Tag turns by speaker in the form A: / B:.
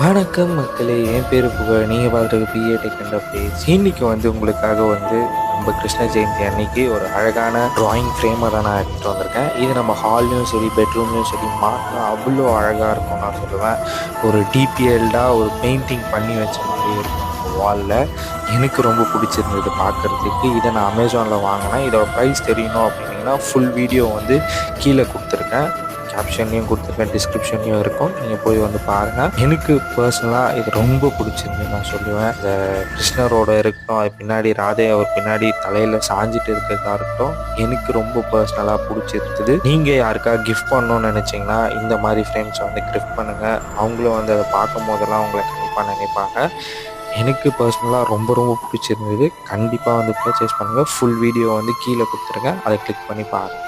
A: வணக்கம் மக்களே! என் பேரு புகழ். நீங்க பார்க்குறது பிஏ டெக் அண்ட் அப்டேட்ஸ். இன்னைக்கு உங்களுக்காக நம்ம கிருஷ்ண ஜெயந்தி அன்னைக்கு ஒரு அழகான ட்ராயிங் ஃப்ரேம தான் நான் எடுத்துட்டு வந்திருக்கேன். இது நம்ம ஹால்லயும் சரி, பெட்ரூம்லயும் சரி மாட்னா அவ்வளோ அழகா இருக்கும்னு நான் சொல்லுவேன். ஒரு டீட்டெயில்டா ஒரு பெயிண்டிங் பண்ணி வச்ச மாரியே இருக்கும் நம்ம வால்ல. எனக்கு ரொம்ப பிடிச்சிருந்தது பார்க்கறதுக்கு. இத நான் அமேசான்ல வாங்குனேன். இதோட ப்ரைஸ் தெரியணும் அப்படின்னீங்கன்னா, ஃபுல் வீடியோ கீழ குடுத்துருக்கேன். கேப்ஷன்லேயும் கொடுத்துருக்கேன், டிஸ்கிரிப்ஷன்லேயும் இருக்கும். நீங்கள் போய் பாருங்கள். எனக்கு பர்சனலாக இது ரொம்ப பிடிச்சிருந்துன்னு நான் சொல்லுவேன். இந்த கிருஷ்ணரோட இருக்கட்டும், அது பின்னாடி ராதை அவர் பின்னாடி தலையில் சாஞ்சிட்டு இருக்கிறதா இருக்கட்டும், எனக்கு ரொம்ப பர்சனலாக பிடிச்சிருந்தது. நீங்கள் யாருக்காக கிஃப்ட் பண்ணணும்னு நினச்சிங்கன்னா இந்த மாதிரி ஃப்ரேம்ஸை கிஃப்ட் பண்ணுங்கள். அவங்களும் அதை பார்க்கும் போதெல்லாம் உங்களை கண்டிப்பாக நினைப்பாங்க. எனக்கு பர்சனலாக ரொம்ப ரொம்ப பிடிச்சிருந்தது. கண்டிப்பாக பர்ச்சேஸ் பண்ணுங்கள். ஃபுல் வீடியோ கீழே கொடுத்துருங்க. அதை கிளிக் பண்ணி பாருங்கள்.